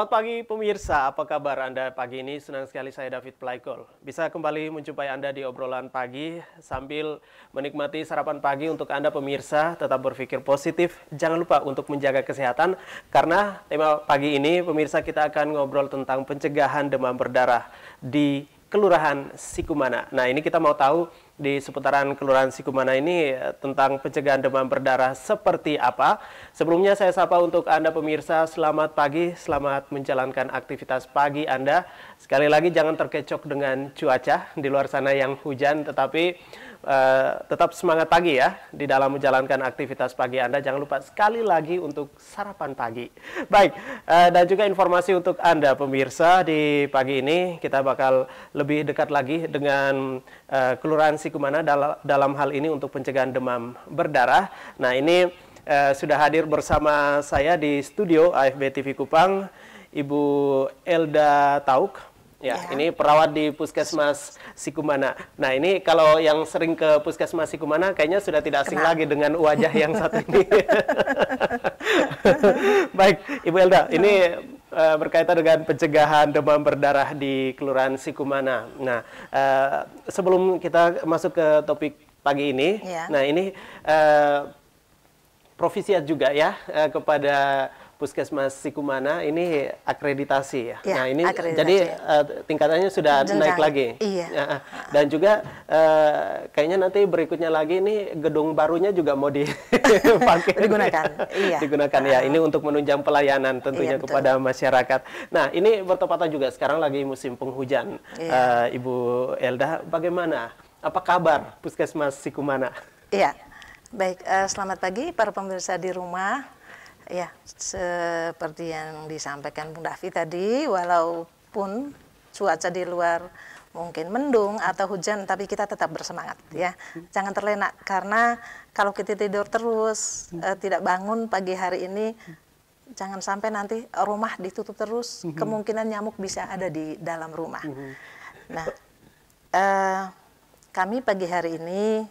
Selamat pagi pemirsa, apa kabar Anda pagi ini? Senang sekali saya David Plaikol. Bisa kembali menjumpai Anda di obrolan pagi sambil menikmati sarapan pagi untuk Anda pemirsa. Tetap berpikir positif, jangan lupa untuk menjaga kesehatan. Karena tema pagi ini pemirsa kita akan ngobrol tentang pencegahan demam berdarah di Kelurahan Sikumana. Nah, ini kita mau tahu di seputaran Kelurahan Sikumana ini tentang pencegahan demam berdarah seperti apa. Sebelumnya saya sapa untuk Anda pemirsa, selamat pagi, selamat menjalankan aktivitas pagi Anda. Sekali lagi jangan terkecoh dengan cuaca di luar sana yang hujan, tetapi tetap semangat pagi ya di dalam menjalankan aktivitas pagi Anda. Jangan lupa sekali lagi untuk sarapan pagi. Baik, dan juga informasi untuk Anda pemirsa, di pagi ini kita bakal lebih dekat lagi dengan Kelurahan Sikumana dalam hal ini untuk pencegahan demam berdarah. Nah, ini sudah hadir bersama saya di studio AFB TV Kupang, Ibu Elda Tauk. Ya, ini perawat di Puskesmas Sikumana. Nah, ini kalau yang sering ke Puskesmas Sikumana kayaknya sudah tidak asing lagi dengan wajah yang satu ini. Baik, Ibu Elda, ini berkaitan dengan pencegahan demam berdarah di Kelurahan Sikumana. Nah, sebelum kita masuk ke topik pagi ini, nah ini provisiat juga ya kepada Puskesmas Sikumana ini akreditasi ya. Nah, ini jadi tingkatannya sudah naik lagi. Iya. Dan juga kayaknya nanti berikutnya lagi ini gedung barunya juga mau dipakai. Digunakan ya. Ini untuk menunjang pelayanan tentunya kepada masyarakat. Nah, ini bertepatan juga sekarang lagi musim penghujan. Ibu Elda, bagaimana? Apa kabar Puskesmas Sikumana? Iya. Baik, selamat pagi para pemirsa di rumah. Ya, seperti yang disampaikan Bung Davi tadi, walaupun cuaca di luar mungkin mendung atau hujan, tapi kita tetap bersemangat ya. Jangan terlena, karena kalau kita tidur terus, tidak bangun pagi hari ini, jangan sampai nanti rumah ditutup terus, kemungkinan nyamuk bisa ada di dalam rumah. Nah, kami pagi hari ini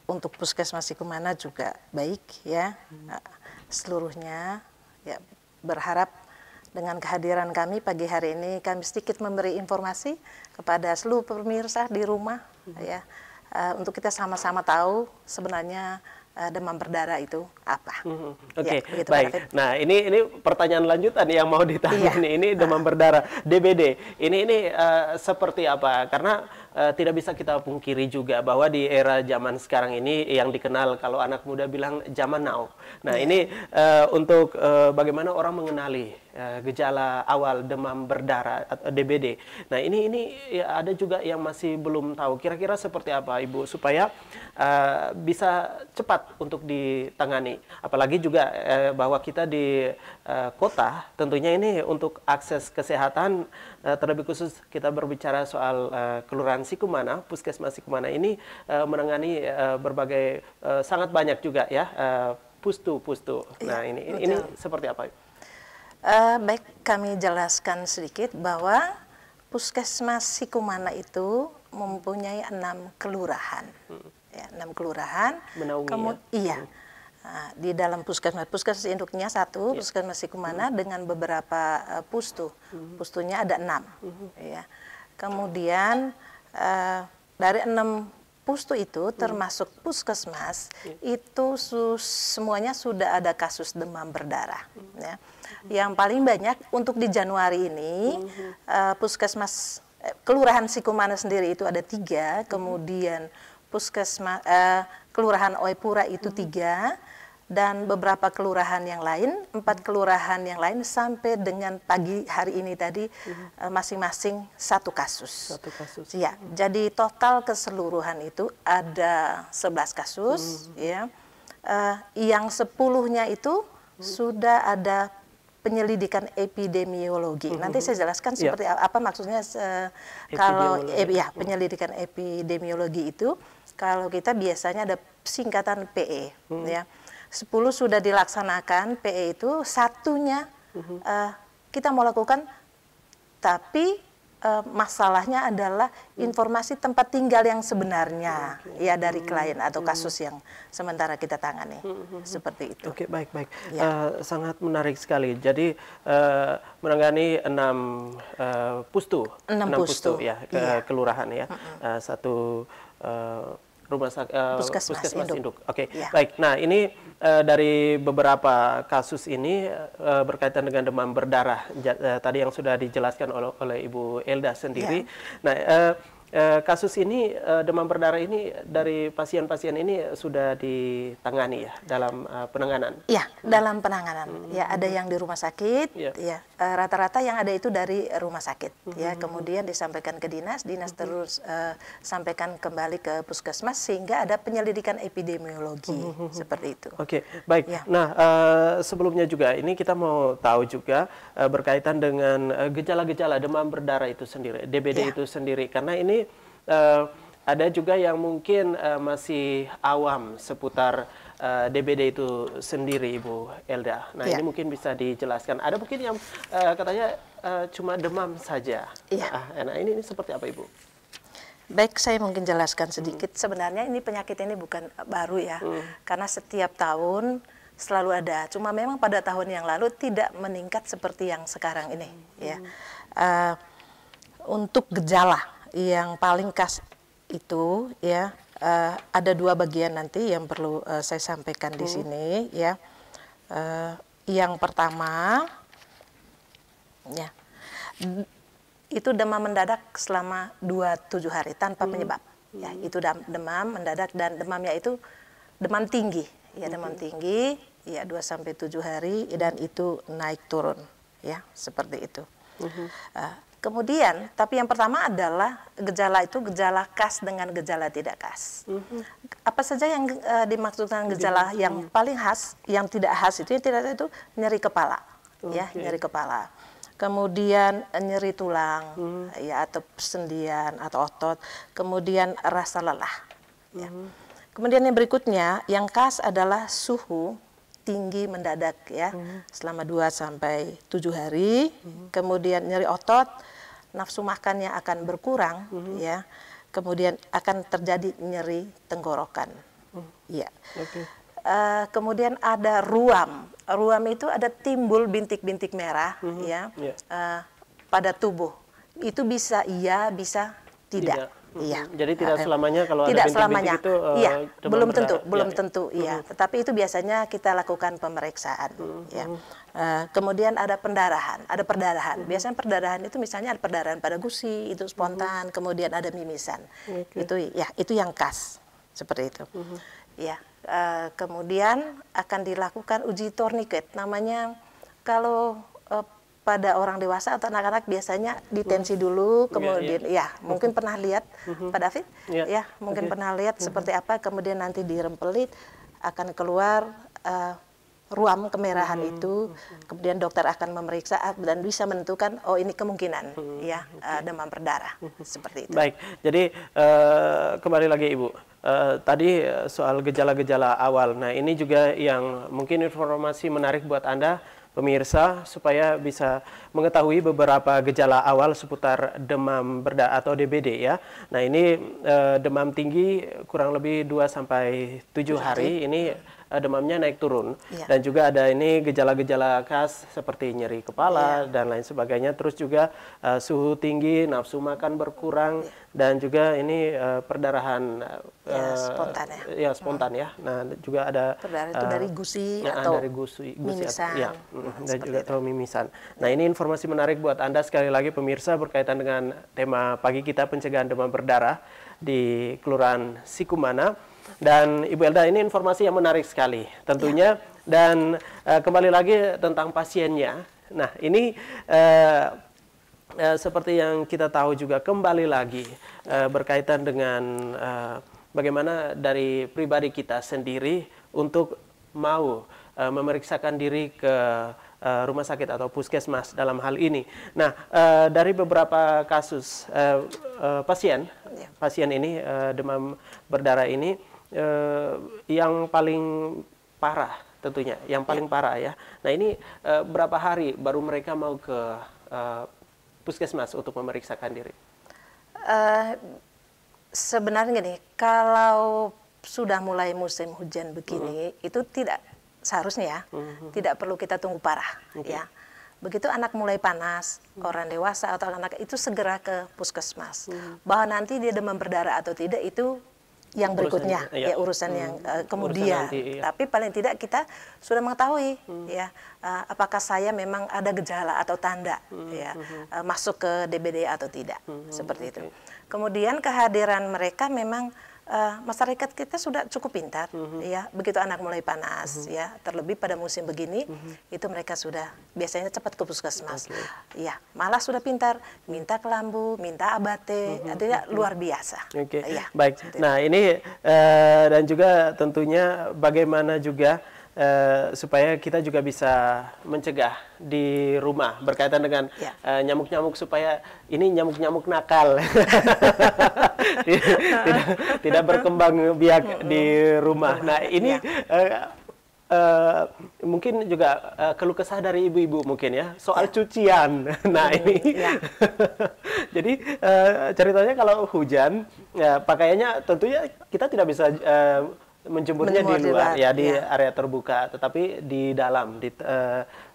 untuk Puskesmas Sikumana juga baik ya. Seluruhnya ya, berharap dengan kehadiran kami pagi hari ini kami sedikit memberi informasi kepada seluruh pemirsa di rumah ya, untuk kita sama-sama tahu sebenarnya demam berdarah itu apa. Oke, baik. Nah, ini pertanyaan lanjutan yang mau ditanya nih. Ini demam berdarah DBD. Ini seperti apa? Karena tidak bisa kita pungkiri juga bahwa di era zaman sekarang ini yang dikenal kalau anak muda bilang zaman now. Nah, ini untuk bagaimana orang mengenali gejala awal demam berdarah atau DBD. Nah, ini ya, ada juga yang masih belum tahu. Kira-kira seperti apa, Ibu, supaya bisa cepat untuk ditangani. Apalagi juga bahwa kita di kota, tentunya ini untuk akses kesehatan, terlebih khusus kita berbicara soal Kelurahan Sikumana, Puskesmas Sikumana ini menangani berbagai sangat banyak juga ya pustu-pustu. Nah, ini seperti apa? Baik, kami jelaskan sedikit bahwa Puskesmas Sikumana itu mempunyai 6 kelurahan. Ya, 6 kelurahan. Iya. Nah, di dalam puskesmas induknya 1, Puskesmas Sikumana dengan beberapa pustu. Pustunya ada 6. Ya. Kemudian dari 6 pustu itu termasuk puskesmas itu semuanya sudah ada kasus demam berdarah. Ya. Yang paling banyak untuk di Januari ini puskesmas Kelurahan Sikumana sendiri itu ada 3, kemudian puskesmas Kelurahan Oepura itu 3, dan beberapa kelurahan yang lain, 4 kelurahan yang lain sampai dengan pagi hari ini tadi masing-masing 1 kasus. Ya, jadi total keseluruhan itu ada 11 kasus. Ya, yang 10-nya itu sudah ada penyelidikan epidemiologi. Nanti saya jelaskan seperti apa maksudnya kalau penyelidikan epidemiologi itu. Kalau kita biasanya ada singkatan PE, ya. 10 sudah dilaksanakan PE itu, 1-nya kita mau lakukan, tapi masalahnya adalah informasi tempat tinggal yang sebenarnya ya dari klien atau kasus yang sementara kita tangani. Seperti itu. Oke, baik. Ya. Sangat menarik sekali. Jadi menangani 6 pustu, 6 pustu ya, kelurahan ya. Satu rumah puskesmas induk. Oke, ya. Baik. Nah, ini dari beberapa kasus ini berkaitan dengan demam berdarah. Tadi yang sudah dijelaskan oleh Ibu Elda sendiri. Ya. Nah, kasus ini demam berdarah ini dari pasien-pasien ini sudah ditangani ya dalam penanganan. Ya, dalam penanganan. Ya, ada yang di rumah sakit. Ya, rata-rata yang ada itu dari rumah sakit. Ya, kemudian disampaikan ke dinas terus sampaikan kembali ke puskesmas sehingga ada penyelidikan epidemiologi seperti itu. Oke, baik. Ya. Nah, sebelumnya juga ini kita mau tahu juga berkaitan dengan gejala-gejala demam berdarah itu sendiri, DBD itu sendiri, karena ini ada juga yang mungkin masih awam seputar DBD itu sendiri, Ibu Elda. Nah, ini mungkin bisa dijelaskan. Ada mungkin yang katanya cuma demam saja. Nah, ini seperti apa, Ibu? Baik, saya mungkin jelaskan sedikit. Sebenarnya ini penyakit ini bukan baru ya, karena setiap tahun selalu ada. Cuma memang pada tahun yang lalu tidak meningkat seperti yang sekarang ini. Ya, untuk gejala yang paling khas itu ya ada 2 bagian nanti yang perlu saya sampaikan di sini ya. Yang pertama ya itu demam mendadak selama 27 hari tanpa penyebab ya, itu demam mendadak dan demamnya itu demam tinggi ya, demam tinggi ya 2 sampai 7 hari dan itu naik turun ya, seperti itu. Kemudian, tapi yang pertama adalah gejala itu gejala khas dengan gejala tidak khas. Apa saja yang dimaksudkan gejala yang paling khas, yang tidak khas itu, yang tidak khas itu nyeri kepala, ya, nyeri kepala. Kemudian nyeri tulang, ya, atau persendian atau otot. Kemudian rasa lelah. Ya. Kemudian yang berikutnya, yang khas adalah suhu tinggi mendadak ya, selama 2 sampai 7 hari. Kemudian nyeri otot, nafsu makannya akan berkurang ya. Kemudian akan terjadi nyeri tenggorokan. Ya. Kemudian ada ruam. Ruam itu ada timbul bintik-bintik merah ya pada tubuh. Itu bisa iya, bisa tidak. Iya. Jadi tidak selamanya kalau tidak ada bintik-bintik itu belum tentu iya. Tetapi itu biasanya kita lakukan pemeriksaan ya. Kemudian ada perdarahan. Biasanya perdarahan itu misalnya ada perdarahan pada gusi, itu spontan, kemudian ada mimisan. Itu ya, itu yang khas seperti itu. Ya. Kemudian akan dilakukan uji tourniquet, namanya kalau pada orang dewasa atau anak-anak biasanya ditensi dulu, kemudian mungkin pernah lihat Pak David, mungkin pernah lihat seperti apa, kemudian nanti dirempelit akan keluar ruam kemerahan itu, kemudian dokter akan memeriksa dan bisa menentukan oh ini kemungkinan demam berdarah seperti itu. Baik, jadi kembali lagi Ibu, tadi soal gejala-gejala awal. Nah ini juga yang mungkin informasi menarik buat Anda pemirsa supaya bisa mengetahui beberapa gejala awal seputar demam berdarah atau DBD ya. Nah ini demam tinggi kurang lebih 2 sampai 7 hari ini demamnya naik turun dan juga ada ini gejala-gejala khas seperti nyeri kepala dan lain sebagainya, terus juga suhu tinggi, nafsu makan berkurang dan juga ini perdarahan spontan ya. Nah juga ada perdarahan itu dari gusi atau dari gusi mimisan dan juga atau mimisan. Nah ini informasi menarik buat Anda sekali lagi pemirsa berkaitan dengan tema pagi kita pencegahan demam berdarah di Kelurahan Sikumana. Dan Ibu Elda, ini informasi yang menarik sekali tentunya dan kembali lagi tentang pasiennya. Nah ini seperti yang kita tahu juga kembali lagi berkaitan dengan bagaimana dari pribadi kita sendiri untuk mau memeriksakan diri ke rumah sakit atau puskesmas dalam hal ini. Nah, dari beberapa kasus pasien ini demam berdarah ini yang paling parah tentunya, yang paling parah ya. Nah ini berapa hari baru mereka mau ke puskesmas untuk memeriksakan diri? Sebenarnya gini, kalau sudah mulai musim hujan begini, itu tidak seharusnya ya, tidak perlu kita tunggu parah, ya. Begitu anak mulai panas, orang dewasa atau anak itu segera ke puskesmas. Bahwa nanti dia demam berdarah atau tidak itu yang berikutnya, urusan yang kemudian. Nanti, Tapi paling tidak kita sudah mengetahui, ya, apakah saya memang ada gejala atau tanda, ya, masuk ke DBD atau tidak, seperti itu. Kemudian kehadiran mereka memang masyarakat kita sudah cukup pintar, ya. Begitu anak mulai panas, ya, terlebih pada musim begini, itu mereka sudah biasanya cepat ke puskesmas, ya. Malah sudah pintar, minta kelambu, minta abate, artinya luar biasa. Ya, baik. Nah ini dan juga tentunya bagaimana juga supaya kita juga bisa mencegah di rumah berkaitan dengan nyamuk-nyamuk supaya ini nyamuk-nyamuk nakal tidak berkembang biak di rumah. Nah ini mungkin juga keluh kesah dari ibu-ibu mungkin ya soal cucian. Nah ini jadi ceritanya kalau hujan pakaiannya tentunya kita tidak bisa menjemurnya di luar, ya di area terbuka, tetapi di dalam, di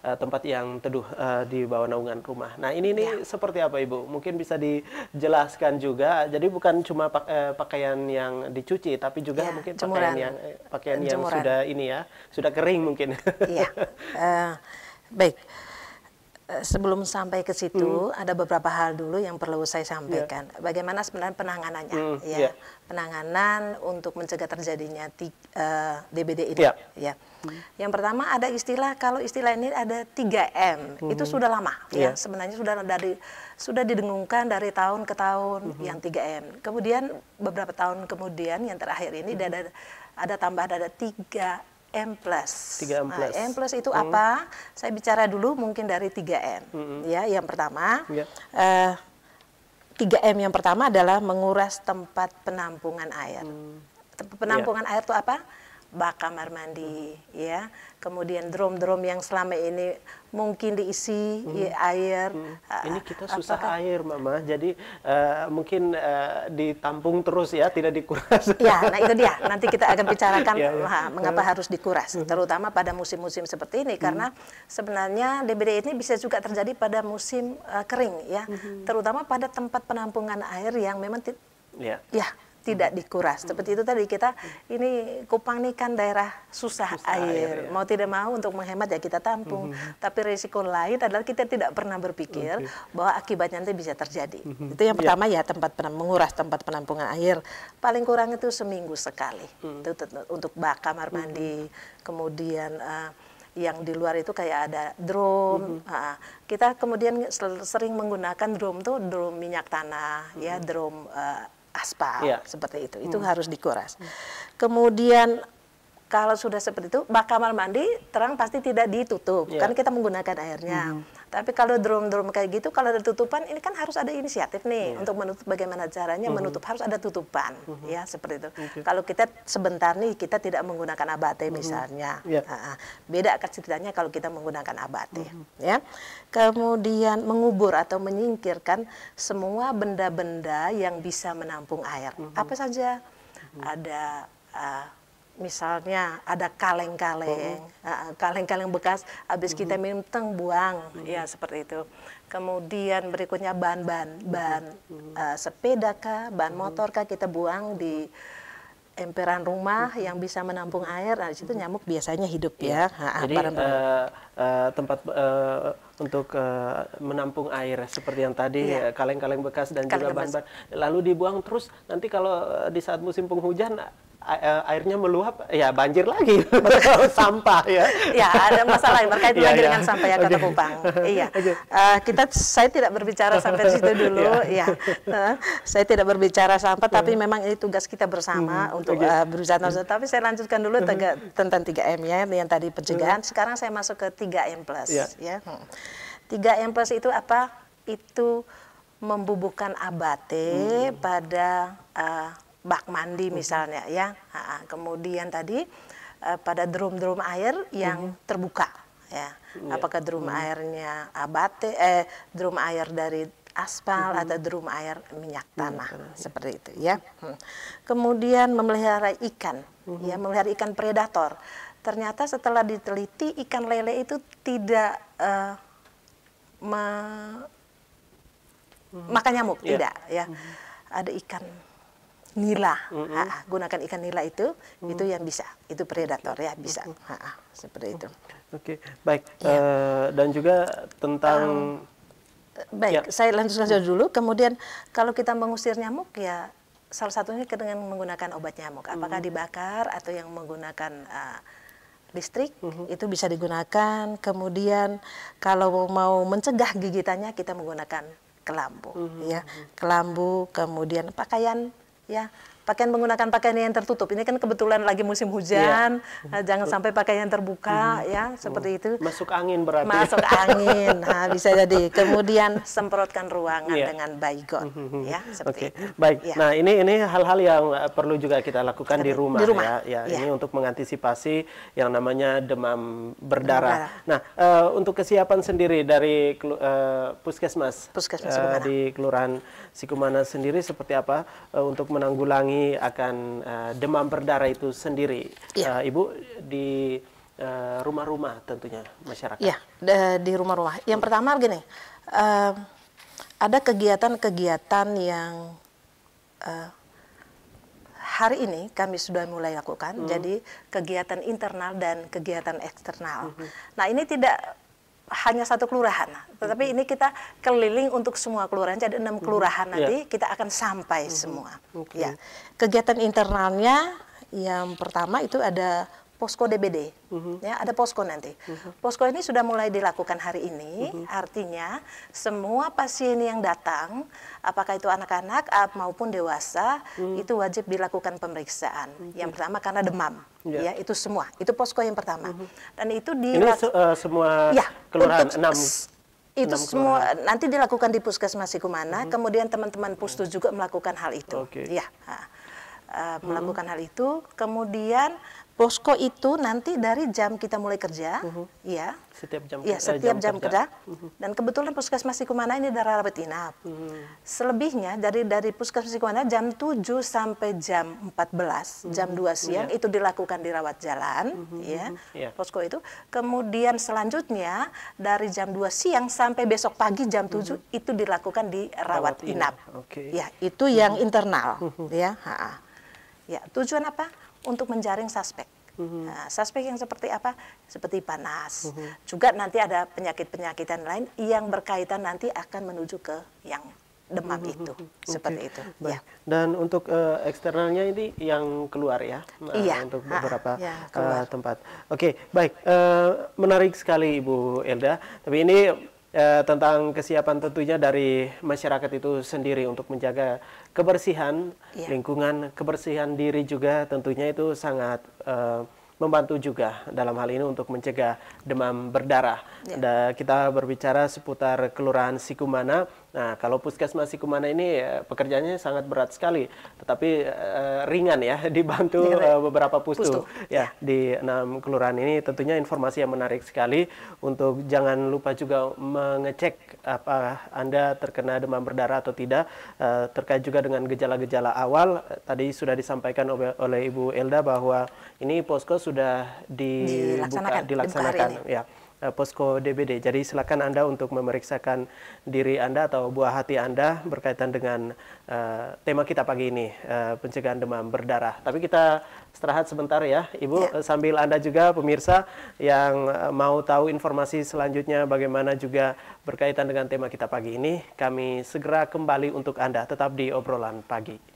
tempat yang teduh di bawah naungan rumah. Nah ini seperti apa Ibu? Mungkin bisa dijelaskan juga. Jadi bukan cuma pakaian yang dicuci, tapi juga mungkin pakaian yang sudah ini ya, sudah kering mungkin. Iya, baik. Sebelum sampai ke situ, ada beberapa hal dulu yang perlu saya sampaikan. Bagaimana sebenarnya penanganannya, ya. Penanganan untuk mencegah terjadinya DBD ini. Ya. Yang pertama ada istilah, kalau istilah ini ada 3M, itu sudah lama, ya. Sebenarnya sudah didengungkan dari tahun ke tahun yang 3M. Kemudian beberapa tahun kemudian yang terakhir ini ada tambahan, ada 3M+. 3M+. Nah, M+ itu apa? Saya bicara dulu mungkin dari 3M. Ya, yang pertama, 3M yang pertama adalah menguras tempat penampungan air. Penampungan air itu apa? Bak kamar mandi, ya. Kemudian drum-drum yang selama ini mungkin diisi air. Ini kita susah air, Mama. Jadi mungkin ditampung terus ya, tidak dikuras. Ya, nah itu dia. Nanti kita akan bicarakan mengapa harus dikuras, terutama pada musim-musim seperti ini. Karena sebenarnya DBD ini bisa juga terjadi pada musim kering, ya. Terutama pada tempat penampungan air yang memang tidak dikuras. Seperti itu tadi kita, ini Kupang ini kan daerah susah air. Mau tidak mau untuk menghemat ya kita tampung. Tapi risiko lain adalah kita tidak pernah berpikir bahwa akibatnya nanti bisa terjadi. Itu yang pertama ya, menguras tempat penampungan air. Paling kurang itu seminggu sekali. Itu untuk bak kamar mandi. Kemudian yang di luar itu kayak ada drum. Kita kemudian sering menggunakan drum tuh drum minyak tanah, ya, drum aspal, seperti itu harus dikuras. Kemudian kalau sudah seperti itu, bak kamar mandi terang pasti tidak ditutup, kan kita menggunakan airnya. Tapi kalau drum-drum kayak gitu, kalau ada tutupan, ini kan harus ada inisiatif nih untuk menutup. Bagaimana caranya menutup, harus ada tutupan, ya seperti itu. Kalau kita sebentar nih, kita tidak menggunakan abate misalnya, beda ceritanya kalau kita menggunakan abate, ya. Kemudian mengubur atau menyingkirkan semua benda-benda yang bisa menampung air. Apa saja? Ada misalnya ada kaleng-kaleng, kaleng-kaleng bekas habis kita minum teng buang, ya seperti itu. Kemudian berikutnya ban sepeda kah, ban motor kah kita buang di emperan rumah yang bisa menampung air. Nah, di situ nyamuk biasanya hidup ya. Jadi tempat untuk menampung air seperti yang tadi, kaleng-kaleng bekas dan juga ban-ban, lalu dibuang terus. Nanti kalau di saat musim penghujan airnya meluap, ya banjir lagi. Sampah ya. Ya, ada masalah yang berkaitan lagi dengan sampah ya, Kota Kupang. Iya. Saya tidak berbicara sampai situ dulu. Saya tidak berbicara sampah, tapi memang ini tugas kita bersama untuk berusaha. Tapi saya lanjutkan dulu tentang 3M ya, yang tadi pencegahan. Sekarang saya masuk ke 3M+. Ya. 3M+ itu apa? Itu membubuhkan abate pada bak mandi misalnya, ya. Kemudian tadi pada drum-drum air yang terbuka, ya. Apakah drum airnya abate, drum air dari aspal atau drum air minyak tanah seperti itu ya. Kemudian memelihara ikan, ya memelihara ikan predator. Ternyata setelah diteliti ikan lele itu tidak makan nyamuk, tidak ya. Ada ikan nila, gunakan ikan nila itu yang bisa, itu predator ya bisa, seperti itu. Oke, baik. Dan juga tentang baik, saya lanjutkan saja dulu. Kemudian kalau kita mengusir nyamuk ya salah satunya dengan menggunakan obat nyamuk. Apakah dibakar atau yang menggunakan listrik itu bisa digunakan. Kemudian kalau mau mencegah gigitannya kita menggunakan kelambu, ya kelambu. Kemudian pakaian, ya pakaian menggunakan pakaian yang tertutup. Ini kan kebetulan lagi musim hujan, jangan sampai pakaian terbuka, ya seperti itu. Masuk angin berarti. Masuk angin, bisa jadi. Kemudian semprotkan ruangan dengan baygon, ya seperti itu. Baik. Ya. Nah ini hal-hal yang perlu juga kita lakukan di rumah. Ya. Ini untuk mengantisipasi yang namanya demam berdarah. Nah untuk kesiapan sendiri dari puskesmas di Kelurahan Sikumana sendiri seperti apa untuk menanggulangi akan demam berdarah itu sendiri, Ibu, di rumah-rumah tentunya masyarakat. Ya, di rumah-rumah. Yang pertama gini, ada kegiatan-kegiatan yang hari ini kami sudah mulai lakukan. Jadi kegiatan internal dan kegiatan eksternal. Nah ini tidak hanya satu kelurahan, tetapi ini kita keliling untuk semua kelurahan. Jadi 6 kelurahan nanti kita akan sampai semua. Ya, kegiatan internalnya yang pertama itu ada posko DBD, ya ada posko nanti. Posko ini sudah mulai dilakukan hari ini, artinya semua pasien yang datang, apakah itu anak-anak maupun dewasa, itu wajib dilakukan pemeriksaan. Yang pertama karena demam, ya itu semua, itu posko yang pertama. Dan itu ini semua kelurahan 6 itu semua nanti dilakukan di Puskesmas Sikumana, kemudian teman-teman Pustu juga melakukan hal itu, ya melakukan hal itu, kemudian posko itu nanti dari jam kita mulai kerja, ya setiap jam, setiap jam kerja. Dan kebetulan Puskesmas Sikumana ini ada rawat inap. Selebihnya dari Puskesmas Sikumana jam 7 sampai jam 14, jam 2 siang itu dilakukan di rawat jalan, ya posko itu. Kemudian selanjutnya dari jam 2 siang sampai besok pagi jam 7 itu dilakukan di rawat inap. Ya itu yang internal, ya. Ya tujuan apa? Untuk menjaring suspek. Nah, suspek yang seperti apa? Seperti panas. Juga nanti ada penyakit-penyakit lain yang berkaitan nanti akan menuju ke yang demam itu. Seperti itu. Ya. Dan untuk eksternalnya ini yang keluar ya? Untuk beberapa tempat. Baik. Menarik sekali Ibu Elda. Tapi ini tentang kesiapan tentunya dari masyarakat itu sendiri untuk menjaga kebersihan lingkungan, kebersihan diri juga tentunya itu sangat membantu juga dalam hal ini untuk mencegah demam berdarah. Dan kita berbicara seputar Kelurahan Sikumana. Nah, kalau Puskesmas Sikumana ini pekerjaannya sangat berat sekali, tetapi ringan ya, dibantu beberapa pustu. Ya, di 6 kelurahan ini tentunya informasi yang menarik sekali. Untuk jangan lupa juga mengecek apa Anda terkena demam berdarah atau tidak, terkait juga dengan gejala-gejala awal. Tadi sudah disampaikan oleh Ibu Elda bahwa ini posko sudah dilaksanakan ya. Posko DBD. Jadi silakan Anda untuk memeriksakan diri Anda atau buah hati Anda berkaitan dengan tema kita pagi ini, pencegahan demam berdarah. Tapi kita istirahat sebentar ya, Ibu, sambil Anda juga pemirsa yang mau tahu informasi selanjutnya bagaimana juga berkaitan dengan tema kita pagi ini, kami segera kembali untuk Anda, tetap di Obrolan Pagi.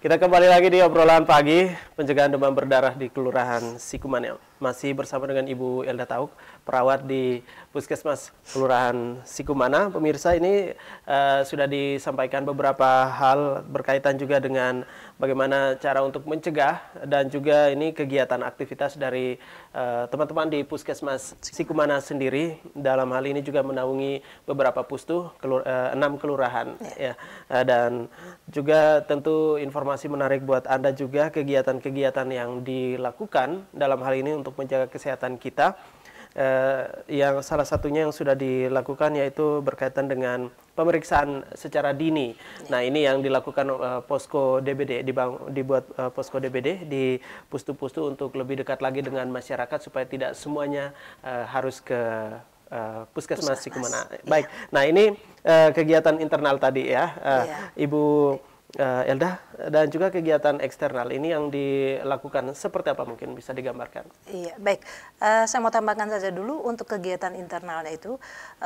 Kita kembali lagi di obrolan pagi pencegahan demam berdarah di Kelurahan Sikumana. Masih bersama dengan Ibu Elda Tauk, perawat di Puskesmas Kelurahan Sikumana. Pemirsa, ini sudah disampaikan beberapa hal berkaitan juga dengan bagaimana cara untuk mencegah dan juga ini kegiatan aktivitas dari teman-teman di Puskesmas Sikumana sendiri. Dalam hal ini juga menaungi beberapa pustu, 6 kelurahan. Ya. Dan juga tentu informasi menarik buat Anda juga kegiatan-kegiatan yang dilakukan dalam hal ini untuk menjaga kesehatan kita. Yang salah satunya yang sudah dilakukan yaitu berkaitan dengan pemeriksaan secara dini. Nah, ini yang dilakukan posko DBD, dibuat posko DBD di pustu-pustu untuk lebih dekat lagi dengan masyarakat supaya tidak semuanya harus ke Puskesmas Sikumana. Baik, nah ini kegiatan internal tadi ya, Ibu Elda, dan juga kegiatan eksternal ini yang dilakukan seperti apa, mungkin bisa digambarkan? Iya, baik. Saya mau tambahkan saja dulu untuk kegiatan internalnya itu,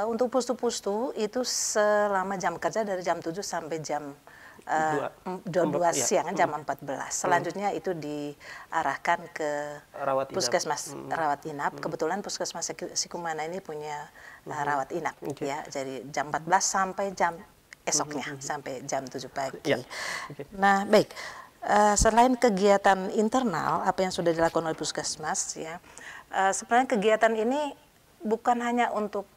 untuk pustu-pustu itu selama jam kerja dari jam 7 sampai jam 2 siang, jam 14. Selanjutnya itu diarahkan ke Puskesmas rawat inap. Kebetulan Puskesmas Sikumana ini punya rawat inap, ya. Jadi jam 14 sampai jam esoknya sampai jam 7 pagi. Nah, baik. Selain kegiatan internal, apa yang sudah dilakukan oleh Puskesmas, ya, sebenarnya kegiatan ini bukan hanya untuk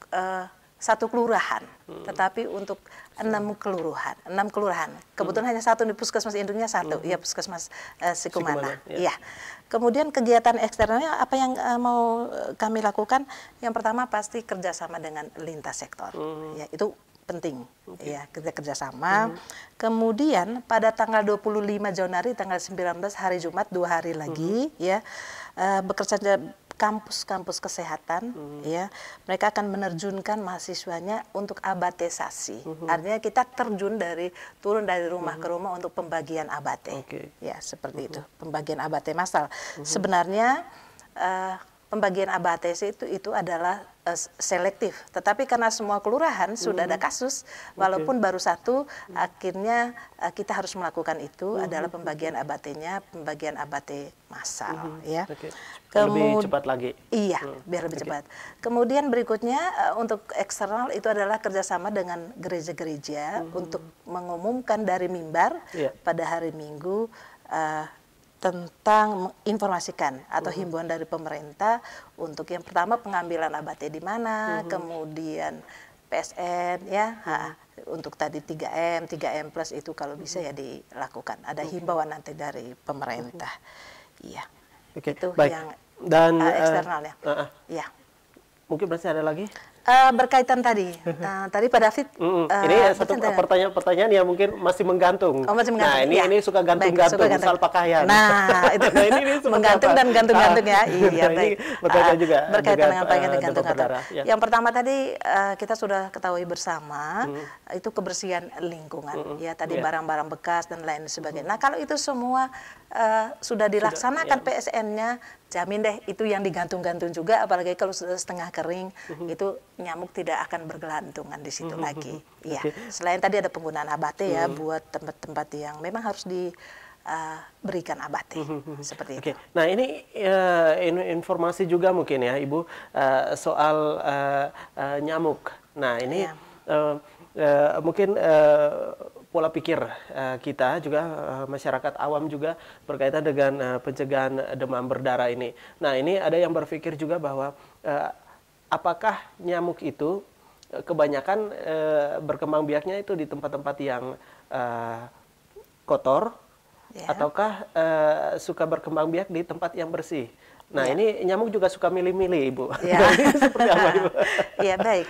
satu kelurahan, tetapi untuk 6 kelurahan. Kebetulan hanya satu di Puskesmas induknya satu, ya Puskesmas Sikumana. Ya. Kemudian kegiatan eksternalnya apa yang mau kami lakukan? Yang pertama pasti kerjasama dengan lintas sektor. Ya, itu penting, ya, kita kerjasama. Kemudian pada tanggal 25 Januari, tanggal 19 hari Jumat, 2 hari lagi, ya, bekerja kampus-kampus kesehatan, ya, mereka akan menerjunkan mahasiswanya untuk abatesasi. Artinya kita turun dari rumah ke rumah untuk pembagian abate, ya, seperti itu, pembagian abate massal. Sebenarnya pembagian abate itu adalah selektif, tetapi karena semua kelurahan sudah ada kasus, walaupun baru satu, akhirnya kita harus melakukan itu adalah pembagian abatenya, pembagian abate massal, ya. Lebih cepat lagi. Iya, biar lebih cepat. Kemudian berikutnya untuk eksternal itu adalah kerjasama dengan gereja-gereja untuk mengumumkan dari mimbar pada hari Minggu tentang menginformasikan atau himbauan dari pemerintah untuk yang pertama pengambilan abate di mana, kemudian PSN, ya, untuk tadi 3M plus itu kalau bisa ya dilakukan. Ada himbauan nanti dari pemerintah. Iya. Itu baik. yang dan eksternalnya. Ya. Mungkin masih ada lagi? Berkaitan tadi, tadi Pak David. Ini satu pertanyaan yang mungkin masih menggantung. Masih menggantung. Nah, ini suka gantung-gantung soal pakaian. Nah, itu ini menggantung dan gantung-gantung ya. Iya, baik. Berkaitan dengan pakaian dan gantung-gantung. Yang pertama tadi kita sudah ketahui bersama itu kebersihan lingkungan. Ya, tadi barang-barang bekas dan lain sebagainya. Nah, kalau itu semua sudah dilaksanakan PSN-nya, jamin deh itu yang digantung-gantung juga, apalagi kalau sudah setengah kering, itu nyamuk tidak akan bergelantungan di situ lagi. Ya, selain tadi ada penggunaan abate ya buat tempat-tempat yang memang harus diberikan abate seperti itu. Nah, ini informasi juga mungkin ya Ibu soal nyamuk. Nah, ini mungkin pola pikir kita juga masyarakat awam juga berkaitan dengan pencegahan demam berdarah ini. Nah, ini ada yang berpikir juga bahwa apakah nyamuk itu kebanyakan berkembang biaknya itu di tempat-tempat yang kotor, ataukah suka berkembang biak di tempat yang bersih? Nah, ini nyamuk juga suka milih-milih, Ibu. Nah, ini seperti apa, Ibu? Iya, baik.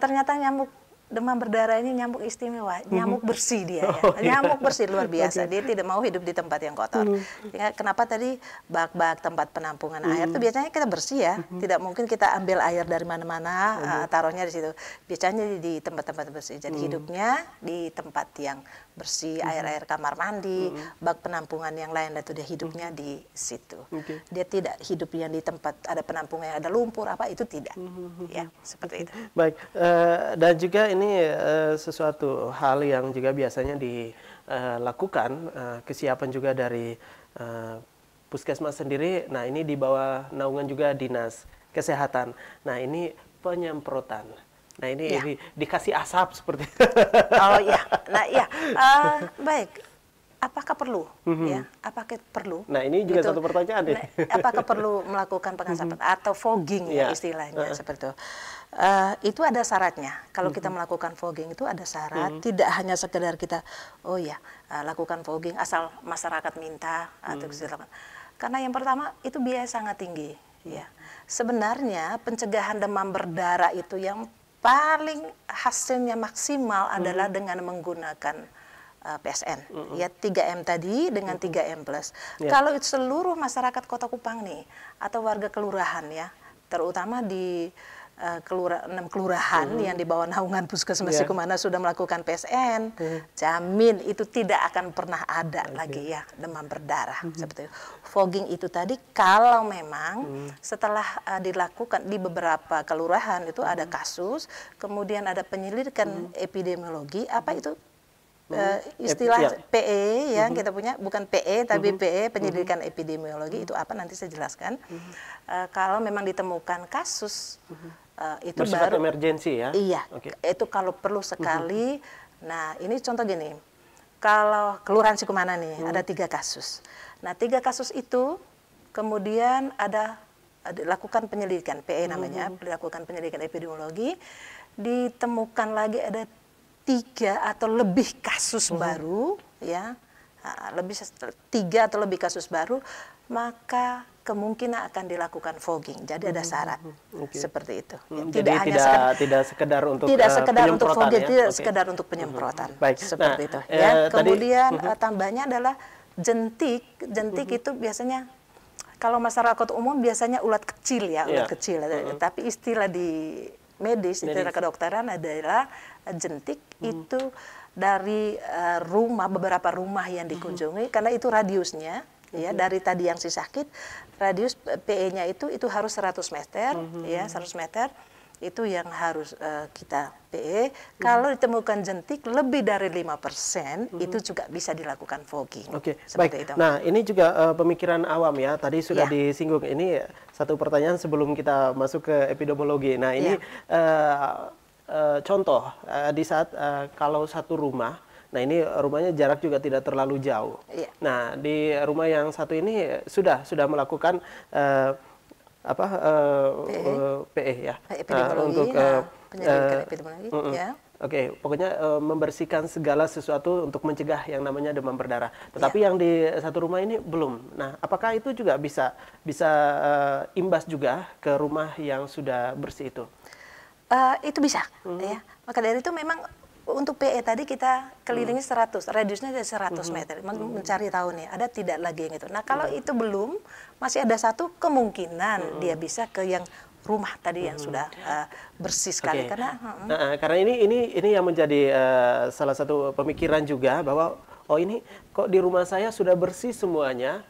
Ternyata nyamuk demam berdarah ini nyamuk istimewa, nyamuk bersih dia ya. Nyamuk bersih luar biasa. Dia tidak mau hidup di tempat yang kotor. Ya, kenapa tadi bak-bak tempat penampungan air itu biasanya kita bersih ya. Tidak mungkin kita ambil air dari mana-mana taruhnya di situ. Biasanya di tempat-tempat bersih. Jadi hidupnya di tempat yang bersih, air-air kamar mandi, bak penampungan yang lain, itu dia hidupnya di situ. Dia tidak hidupnya di tempat ada penampungan yang ada lumpur apa itu tidak. Ya, seperti itu. Baik, dan juga ini sesuatu hal yang juga biasanya lakukan, kesiapan juga dari Puskesmas sendiri. Nah, ini di bawah naungan juga Dinas Kesehatan. Nah, ini penyemprotan. Nah, ini dikasih asap seperti itu. Oh iya, nah iya, baik. Apakah perlu? Ya, apakah perlu? Nah, ini juga gitu. satu pertanyaan nih. Apakah perlu melakukan pengasapan atau fogging ya istilahnya seperti itu? Itu ada syaratnya. Kalau kita melakukan fogging itu ada syarat, tidak hanya sekedar kita, oh ya, lakukan fogging asal masyarakat minta atau silakan. Karena yang pertama itu biaya sangat tinggi. Ya, sebenarnya pencegahan demam berdarah itu yang paling hasilnya maksimal adalah dengan menggunakan PSN, ya 3M tadi dengan 3M plus. Kalau itu seluruh masyarakat Kota Kupang nih atau warga kelurahan ya, terutama di 6 kelurahan yang di bawah naungan Puskesmas Sikumana sudah melakukan PSN, jamin itu tidak akan pernah ada lagi ya demam berdarah seperti itu. Fogging itu tadi kalau memang setelah dilakukan di beberapa kelurahan itu ada kasus, kemudian ada penyelidikan epidemiologi, apa itu istilah PE yang kita punya, bukan PE tapi PE, penyelidikan epidemiologi itu apa nanti saya jelaskan. Kalau memang ditemukan kasus itu bersifat baru emergensi ya. Iya, itu kalau perlu sekali. Nah, ini contoh gini. Kalau Kelurahan Sikumana nih ada 3 kasus. Nah, 3 kasus itu kemudian ada dilakukan penyelidikan PE namanya, dilakukan penyelidikan epidemiologi, ditemukan lagi ada 3 atau lebih kasus baru ya, lebih 3 atau lebih kasus baru, maka kemungkinan akan dilakukan fogging. Jadi ada syarat seperti itu. Jadi tidak sekedar untuk fogging, ya? tidak sekedar untuk penyemprotan. Baik. Seperti itu. Ya. Kemudian tambahnya adalah jentik. Jentik itu biasanya kalau masyarakat umum biasanya ulat kecil ya, ulat kecil. Tapi istilah di medis, istilah kedokteran adalah jentik itu dari beberapa rumah yang dikunjungi, karena itu radiusnya ya, dari tadi yang si sakit, radius PE-nya itu harus 100 meter ya, 100 meter itu yang harus kita PE. Kalau ditemukan jentik lebih dari 5%, itu juga bisa dilakukan fogging. Baik. Itu. Nah, ini juga pemikiran awam ya. Tadi sudah disinggung. Ini satu pertanyaan sebelum kita masuk ke epidemiologi. Nah, ini contoh di saat kalau satu rumah, nah ini rumahnya jarak juga tidak terlalu jauh. Nah, di rumah yang satu ini sudah melakukan PE ya, untuk penyelidikan epidemiologi ya. Pokoknya membersihkan segala sesuatu untuk mencegah yang namanya demam berdarah. Tetapi yang di satu rumah ini belum. Nah, apakah itu juga bisa imbas juga ke rumah yang sudah bersih itu? Itu bisa, ya. Maka dari itu memang untuk PE tadi kita kelilingi 100, radiusnya dari 100 meter, mencari tahu nih, ada tidak lagi yang itu. Nah, kalau itu belum, masih ada satu kemungkinan dia bisa ke yang rumah tadi yang sudah bersih sekali. Karena ini yang menjadi salah satu pemikiran juga bahwa ini kok di rumah saya sudah bersih semuanya,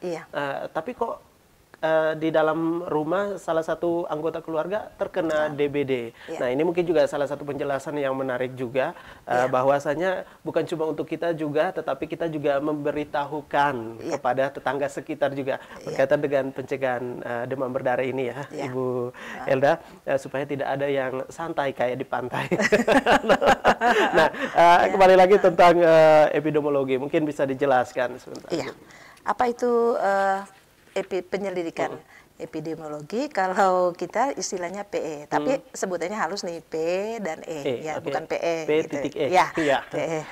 tapi kok di dalam rumah salah satu anggota keluarga terkena DBD. Nah, ini mungkin juga salah satu penjelasan yang menarik juga, bahwasanya bukan cuma untuk kita juga, tetapi kita juga memberitahukan kepada tetangga sekitar juga berkaitan dengan pencegahan demam berdarah ini ya, Ibu Elda, supaya tidak ada yang santai kayak di pantai. Nah, kembali lagi tentang epidemiologi, mungkin bisa dijelaskan sebentar. Apa itu penyelidikan epidemiologi? Kalau kita istilahnya PE, tapi sebutannya halus nih P dan ya, bukan PE. P titik E. Ya, PE.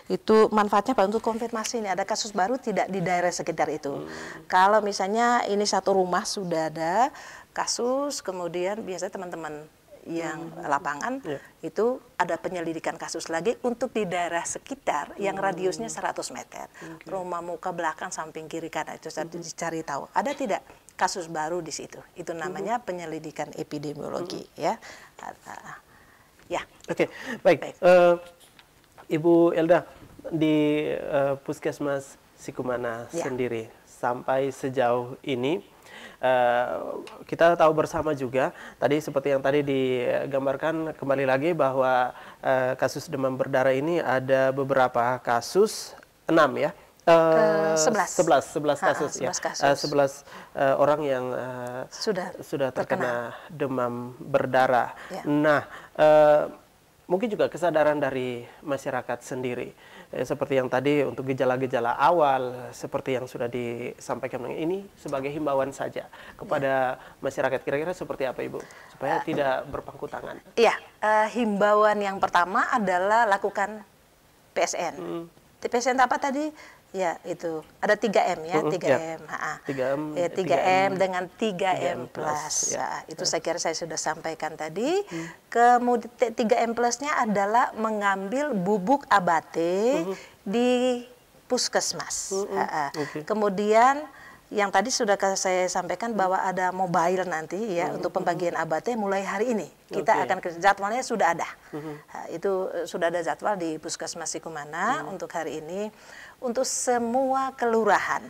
Itu manfaatnya apa? Untuk konfirmasi nih, ada kasus baru tidak di daerah sekitar itu. Kalau misalnya ini satu rumah sudah ada kasus, kemudian biasanya teman-teman yang lapangan itu ada penyelidikan kasus lagi untuk di daerah sekitar yang radiusnya 100 meter. Rumah muka belakang samping kiri kanan itu dicari tahu. Ada tidak kasus baru di situ? Itu namanya penyelidikan epidemiologi ya. Baik. Ibu Elda, di Puskesmas Sikumana sendiri sampai sejauh ini kita tahu bersama juga tadi seperti yang tadi digambarkan kembali lagi bahwa kasus demam berdarah ini ada beberapa kasus 6 ya. 11 kasus ya. 11 orang yang sudah terkena demam berdarah. Ya. Nah, mungkin juga kesadaran dari masyarakat sendiri. Seperti yang tadi untuk gejala-gejala awal, seperti yang sudah disampaikan, ini sebagai himbauan saja kepada masyarakat. Kira-kira seperti apa Ibu? Supaya tidak berpangku tangan. Iya, himbauan yang pertama adalah lakukan PSN. PSN apa tadi? Ya, itu ada 3M ya, 3M. Ya. 3M, ya, 3M dengan 3M plus. Ya. Itu saya kira saya sudah sampaikan tadi. Kemudian 3M plusnya adalah mengambil bubuk abate di puskesmas. Kemudian yang tadi sudah saya sampaikan bahwa ada mobile nanti ya untuk pembagian abate mulai hari ini. Kita akan jadwalnya sudah ada. Itu sudah ada jadwal di Puskesmas Sikumana untuk hari ini untuk semua kelurahan.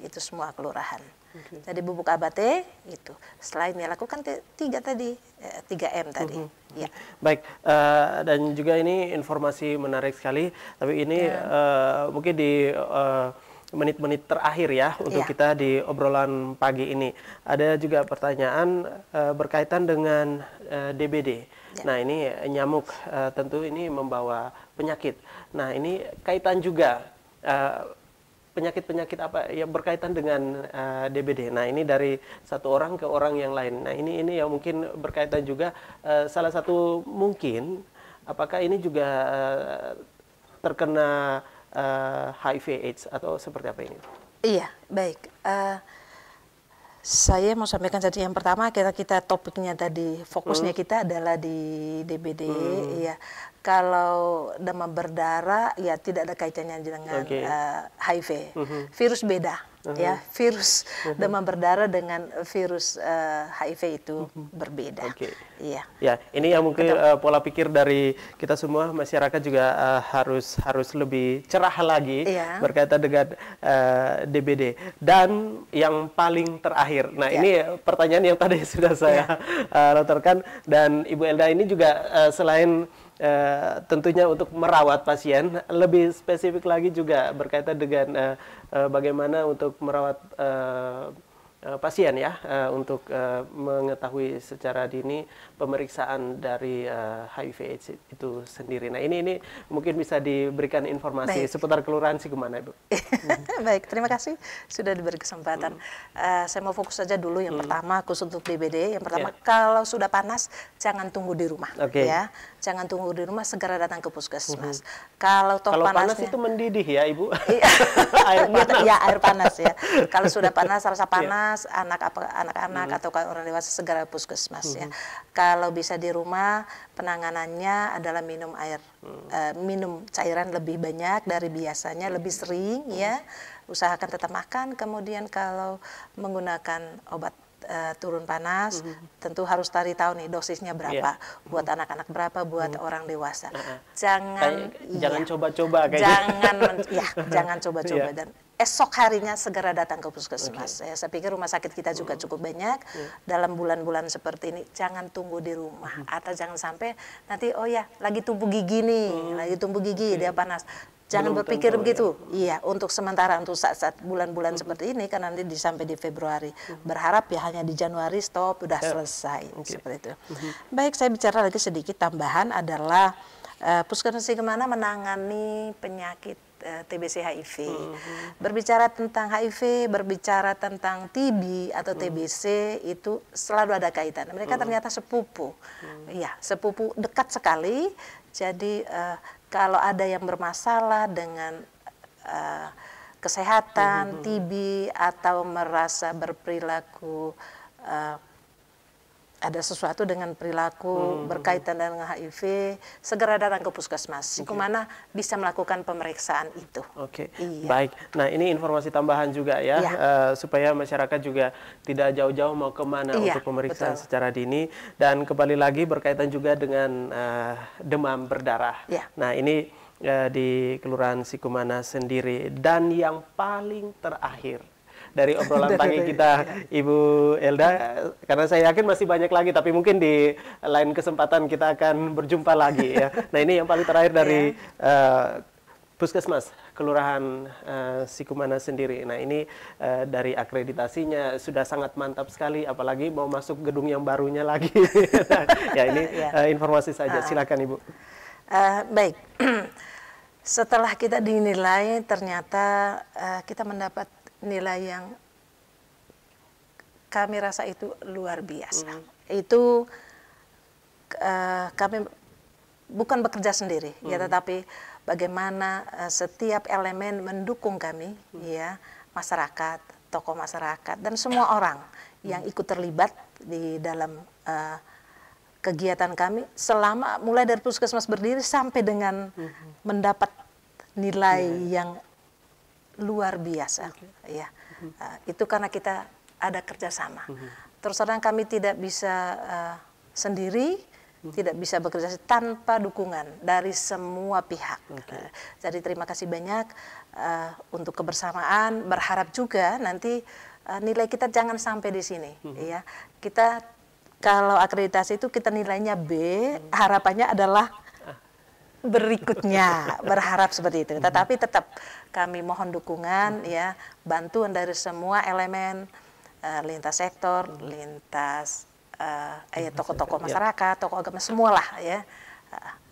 Itu semua kelurahan. Jadi bubuk abate itu. Selain lakukan 3M tadi. Ya. Baik, dan juga ini informasi menarik sekali, tapi ini mungkin di menit-menit terakhir ya untuk kita di obrolan pagi ini. Ada juga pertanyaan berkaitan dengan DBD. Nah, ini nyamuk tentu ini membawa penyakit. Nah, ini kaitan juga penyakit-penyakit apa yang berkaitan dengan DBD. Nah, ini dari satu orang ke orang yang lain. Nah, ini yang mungkin berkaitan juga salah satu mungkin apakah ini juga terkena HIV/AIDS atau seperti apa ini? Iya, baik. Saya mau sampaikan tadi yang pertama kita topiknya tadi fokusnya kita adalah di DBD. Ya, kalau demam berdarah ya tidak ada kaitannya dengan HIV. Virus beda. Ya, virus demam berdarah dengan virus HIV itu berbeda. Iya. Ya, ini yang mungkin pola pikir dari kita semua masyarakat juga harus lebih cerah lagi berkaitan dengan DBD. Dan yang paling terakhir, nah ini pertanyaan yang tadi sudah saya lontarkan, dan Ibu Elda ini juga selain tentunya untuk merawat pasien, lebih spesifik lagi juga berkaitan dengan bagaimana untuk merawat pasien ya, untuk mengetahui secara dini pemeriksaan dari HIV/AIDS itu sendiri. Nah, ini mungkin bisa diberikan informasi seputar kelurahan Sikumana, Ibu. Baik, terima kasih sudah diberi kesempatan. Saya mau fokus saja dulu yang pertama khusus untuk DBD. Yang pertama, kalau sudah panas jangan tunggu di rumah ya. Jangan tunggu di rumah, segera datang ke puskesmas. Kalau panas itu mendidih ya, Ibu. Air panas. Ya, air panas ya. Kalau sudah panas, rasa panas, anak-anak atau orang dewasa segera puskesmas ya. Kalau bisa di rumah, penanganannya adalah minum air, minum cairan lebih banyak dari biasanya, lebih sering ya. Usahakan tetap makan. Kemudian kalau menggunakan obat turun panas, tentu harus tahu nih dosisnya berapa, buat anak-anak berapa, buat orang dewasa. Jangan coba-coba jangan coba-coba dan esok harinya segera datang ke puskesmas. Saya pikir rumah sakit kita juga cukup banyak dalam bulan-bulan seperti ini. Jangan tunggu di rumah atau jangan sampai nanti lagi tumbuh gigi nih, lagi tumbuh gigi dia panas. Jangan berpikir begitu. Iya, untuk sementara, untuk saat-saat bulan-bulan seperti ini, kan nanti sampai di Februari. Berharap ya hanya di Januari stop, udah selesai. Seperti itu. Baik, saya bicara lagi sedikit tambahan adalah Puskesmas Sikumana menangani penyakit TBC HIV. Berbicara tentang HIV, berbicara tentang TB atau TBC itu selalu ada kaitan. Mereka ternyata sepupu. Iya, sepupu dekat sekali. Jadi kalau ada yang bermasalah dengan kesehatan, TB atau merasa berperilaku ada sesuatu dengan perilaku berkaitan dengan HIV, segera datang ke puskesmas. Sikumana bisa melakukan pemeriksaan itu. Baik. Nah, ini informasi tambahan juga ya, supaya masyarakat juga tidak jauh-jauh mau kemana untuk pemeriksaan secara dini. Dan kembali lagi berkaitan juga dengan demam berdarah. Nah, ini di Kelurahan Sikumana sendiri. Dan yang paling terakhir dari obrolan pagi kita, Ibu Elda, karena saya yakin masih banyak lagi, tapi mungkin di lain kesempatan kita akan berjumpa lagi ya. Nah, ini yang paling terakhir dari Puskesmas Kelurahan Sikumana sendiri. Nah ini dari akreditasinya sudah sangat mantap sekali, apalagi mau masuk gedung yang barunya lagi. Ya ini informasi saja, silakan Ibu. Baik, setelah kita dinilai ternyata kita mendapat nilai yang kami rasa itu luar biasa. Itu kami bukan bekerja sendiri, ya, tetapi bagaimana setiap elemen mendukung kami, ya, masyarakat, tokoh masyarakat, dan semua orang yang ikut terlibat di dalam kegiatan kami selama mulai dari Puskesmas berdiri sampai dengan mendapat nilai yang luar biasa, ya. Itu karena kita ada kerjasama. Terus terang kami tidak bisa sendiri, tidak bisa bekerja tanpa dukungan dari semua pihak. Jadi terima kasih banyak untuk kebersamaan. Berharap juga nanti nilai kita jangan sampai di sini. Ya, kita kalau akreditasi itu kita nilainya B, harapannya adalah berikutnya, berharap seperti itu. Tetapi tetap kami mohon dukungan, ya, bantuan dari semua elemen, lintas sektor, lintas tokoh-tokoh masyarakat, tokoh agama, semualah, ya,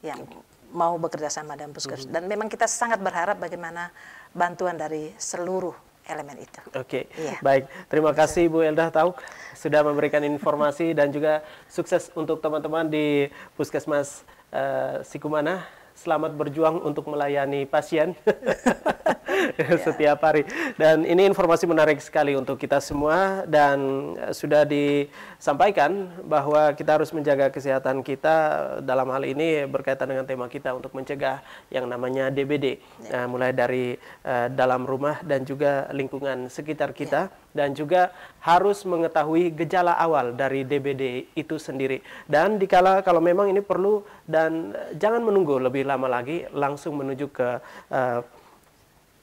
yang mau bekerja sama dengan Puskesmas. Dan memang kita sangat berharap bagaimana bantuan dari seluruh elemen itu. Oke, baik. Terima kasih Bu Elda Tauk sudah memberikan informasi dan juga sukses untuk teman-teman di Puskesmas Sikumana. Selamat berjuang untuk melayani pasien setiap hari. Dan ini informasi menarik sekali untuk kita semua, dan sudah disampaikan bahwa kita harus menjaga kesehatan kita, dalam hal ini berkaitan dengan tema kita untuk mencegah yang namanya DBD, mulai dari dalam rumah dan juga lingkungan sekitar kita, dan juga harus mengetahui gejala awal dari DBD itu sendiri. Dan dikala kalau memang ini perlu, dan jangan menunggu lebih lama lagi, langsung menuju ke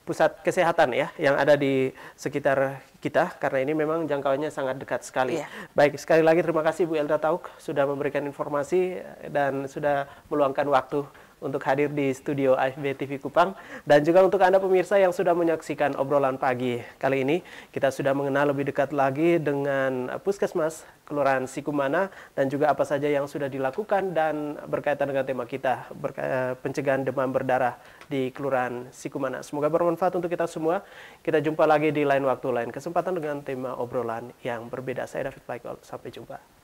pusat kesehatan, ya, yang ada di sekitar kita, karena ini memang jangkauannya sangat dekat sekali. Baik, sekali lagi terima kasih Bu Elda Tauk sudah memberikan informasi dan sudah meluangkan waktu untuk hadir di studio AFB TV Kupang, dan juga untuk Anda pemirsa yang sudah menyaksikan obrolan pagi kali ini. Kita sudah mengenal lebih dekat lagi dengan Puskesmas Kelurahan Sikumana dan juga apa saja yang sudah dilakukan dan berkaitan dengan tema kita, pencegahan demam berdarah di Kelurahan Sikumana. Semoga bermanfaat untuk kita semua. Kita jumpa lagi di lain waktu, lain kesempatan dengan tema obrolan yang berbeda. Saya David Plaikol, sampai jumpa.